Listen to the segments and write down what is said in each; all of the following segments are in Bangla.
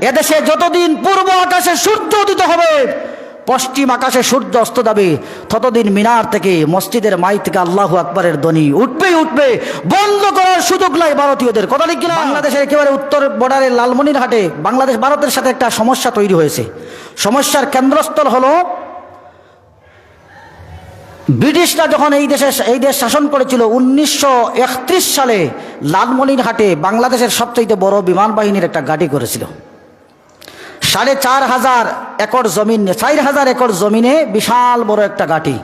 এদেশে যতদিন পূর্ব আকাশে সূর্য উদিত হবে, পশ্চিম আকাশে সূর্য অস্ত যাবে, ততদিন মিনার থেকে মসজিদের মাইক থেকে আল্লাহু আকবারের ধ্বনি উঠবে। বন্ধ করার সুযোগ নাই ভারতীয়দের। কথা ঠিক কিনা? বাংলাদেশের একেবারে উত্তর বর্ডারের লালমনিরহাটে বাংলাদেশ ভারতের সাথে একটা সমস্যা তৈরি হয়েছে। সমস্যার কেন্দ্রস্থল হলো ব্রিটিশরা যখন এই দেশ শাসন করেছিল 1931 সালে লালমনিরহাটে বাংলাদেশের সবচেয়ে বড় বিমান বাহিনীর একটা ঘাঁটি করেছিল। 4,500 একর জমিন, 4,000 একর জমিনে বিশাল বড় একটা ঘাঁটি।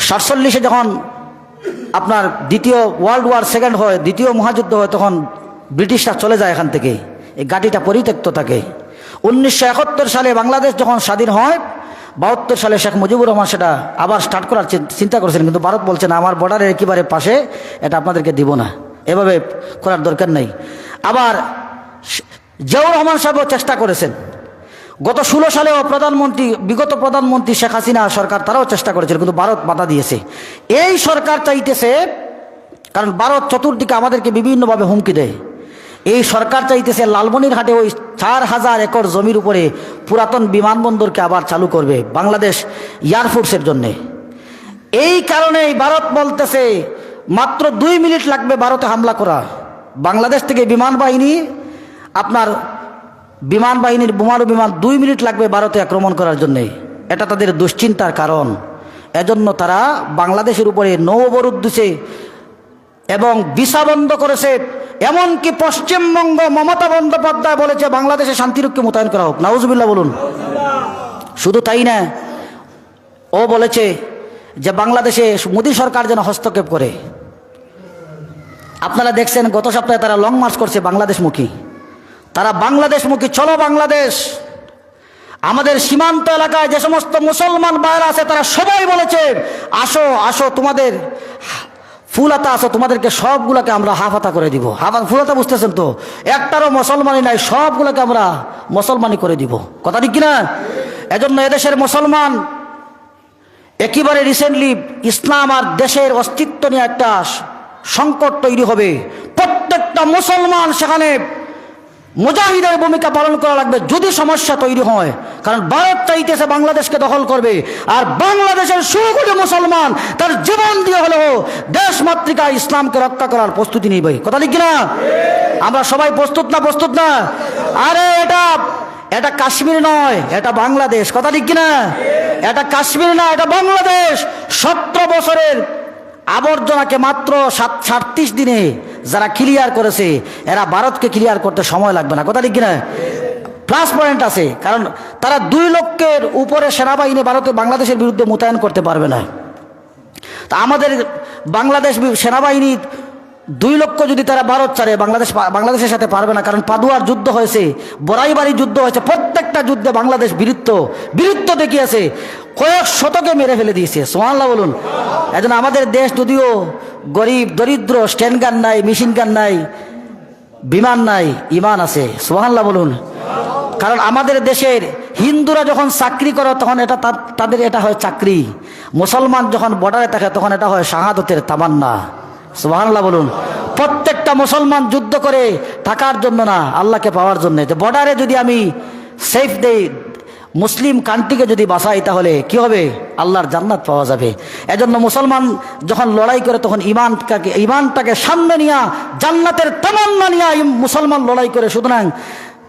47-এ যখন আপনার দ্বিতীয় ওয়ার্ল্ড ওয়ার সেকেন্ড হয়, দ্বিতীয় মহাযুদ্ধ হয়, তখন ব্রিটিশরা চলে যায় এখান থেকে। এই ঘাঁটিটা পরিত্যক্ত থাকে। 1971 সালে বাংলাদেশ যখন স্বাধীন হয়, 72 সালে শেখ মুজিবুর রহমান সেটা আবার স্টার্ট করার চিন্তা করেছিলেন, কিন্তু ভারত বলছে না, আমার বর্ডারের একেবারে পাশে, এটা আপনাদেরকে দিব না, এভাবে করার দরকার নেই। আবার জিয়াউর রহমান সাহেবও চেষ্টা করেছেন। গত 16 সালেও বিগত প্রধানমন্ত্রী শেখ হাসিনা সরকার, তারাও চেষ্টা করেছিল, কিন্তু ভারত বাধা দিয়েছে। এই সরকার চাইতেছে, কারণ ভারত চতুর্দিকে আমাদেরকে বিভিন্নভাবে হুমকি দেয়, এই সরকার চাইতেছে লালমনিরহাটে ওই 4,000 একর জমির উপরে পুরাতন বিমানবন্দরকে আবার চালু করবে বাংলাদেশ এয়ারফোর্সের জন্যে। এই কারণেই ভারত বলতেছে মাত্র 2 মিনিট লাগবে ভারতে হামলা করা। বাংলাদেশ থেকে বিমান বাহিনীর বোমারু বিমান 2 মিনিট লাগবে ভারতে আক্রমণ করার জন্যে। এটা তাদের দুশ্চিন্তার কারণ। এজন্য তারা বাংলাদেশের উপরে নৌ অবরোধ দিছে এবং ভিসা বন্ধ করেছে। এমনকি পশ্চিমবঙ্গ মমতা বন্দ্যোপাধ্যায় বলেছে বাংলাদেশে শান্তিরক্ষী মোতায়েন করা হোক। নাউজুবিল্লাহ বলুন। শুধু তাই না, ও বলেছে যে বাংলাদেশে মোদী সরকার যেন হস্তক্ষেপ করে। আপনারা দেখছেন গত সপ্তাহে তারা লং মার্চ করছে বাংলাদেশমুখী। তারা বাংলাদেশমুখী। চলো বাংলাদেশ। আমাদের সীমান্ত এলাকায় যে সমস্ত মুসলমান ভাইরা আছে, তারা সবাই বলেছে আসো আসো, তোমাদের ফুলাতা আসো, তোমাদেরকে সবগুলোকে আমরা হাফাতা করে দিব। ফুলাতা বুঝতেছেন তো? একটারও মুসলমানই নাই, সবগুলোকে আমরা মুসলমানই করে দিব। কথা ঠিক কিনা? এজন্য এদেশের মুসলমান একেবারে রিসেন্টলি ইসলাম আর দেশের অস্তিত্ব নিয়ে একটা সংকট তৈরি হবে। প্রত্যেকটা মুসলমান সেখানে মুজাহিদের ভূমিকা পালন করা লাগবে যদি সমস্যা তৈরি হয়। কারণ ভারত চাইতেছে বাংলাদেশকে দখল করবে, আর বাংলাদেশের সুকুটি মুসলমান তার জীবন দিয়ে হলেও দেশ মাতৃকা ইসলামকে রক্ষা করার প্রস্তুতি নিবে। কথা ঠিক কিনা? আমরা সবাই প্রস্তুত না? আরে এটা কাশ্মীর নয়, এটা বাংলাদেশ। কথা ঠিক কিনা? এটা কাশ্মীর না, এটা বাংলাদেশ। 17 বছরের আবর্জনাকে মাত্র 37 দিনে যারা ক্লিয়ার করেছে, এরা ভারতকে ক্লিয়ার করতে সময় লাগবে না। কথা ঠিক কিনা? প্লাস পয়েন্ট আছে, কারণ তারা 2 লক্ষের উপরে সেনাবাহিনী বাংলাদেশের বিরুদ্ধে মোতায়েন করতে পারবে না। তা আমাদের বাংলাদেশ সেনাবাহিনী 2 লক্ষ যদি তারা ভারত ছাড়ে, বাংলাদেশের সাথে পারবে না। কারণ পাদুয়ার যুদ্ধ হয়েছে, বড়াইবাড়ি যুদ্ধ হয়েছে, প্রত্যেকটা যুদ্ধে বাংলাদেশ বীরত্ব দেখিয়েছে, কয়েক শতকে মেরে ফেলে দিয়েছে। সুবহানাল্লাহ বলুন। এজন্য আমাদের দেশ যদিও গরিব দরিদ্র, স্ট্যান্ড গান নাই, মেশিন গান নাই, বিমান নাই, ইমান আছে। সুবহানাল্লাহ বলুন। কারণ আমাদের দেশের হিন্দুরা যখন চাকরি করে তখন তাদের এটা হয় চাকরি। মুসলমান যখন বর্ডারে থাকে তখন এটা হয় শাহাদতের তামান্না। সুবহানাল্লাহ বলুন। প্রত্যেকটা মুসলমান যুদ্ধ করে থাকার জন্য না, আল্লাহকে পাওয়ার জন্য। যে বর্ডারে যদি আমি সেফ দেই, মুসলিম কান্ট্রিকে যদি বাঁচাই, তাহলে কি হবে? আল্লাহর জান্নাত পাওয়া যাবে। এজন্য মুসলমান যখন লড়াই করে তখন ইমানটাকে সামনে নিয়ে, জান্নাতের তামান্না নিয়ে মুসলমান লড়াই করে। সুতরাং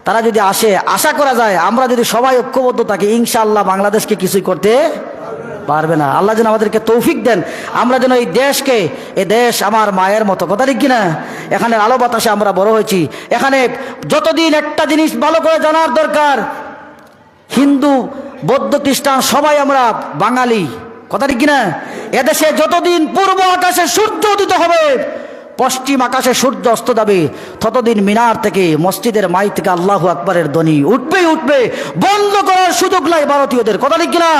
তারা যদি আশা করা যায়, আমরা যদি সবাই ঐক্যবদ্ধ থাকি, ইনশাআল্লাহ বাংলাদেশকে কিছুই করতে পারবে না। আল্লাহ যেন আমাদেরকে তৌফিক দেন, আমরা যেন এই দেশ আমার মায়ের মতো। কথা ঠিক কিনা? এখানে আলো বাতাসে আমরা বড় হয়েছি। এখানে যতদিন একটা জিনিস ভালো করে জানার দরকার, হিন্দু বৌদ্ধ খ্রিস্টান সবাই আমরা বাঙালি। কথা ঠিক কিনা? এদেশে যতদিন পূর্ব আকাশে সূর্য উদিত হবে, পশ্চিম আকাশে সূর্য অস্ত যাবে, ততদিন মিনার থেকে মসজিদের মাইক থেকে আল্লাহু আকবারের ধ্বনি উঠবে। বন্ধ করার সুযোগ নাই ভারতীয়দের। কথা ঠিক কিনা?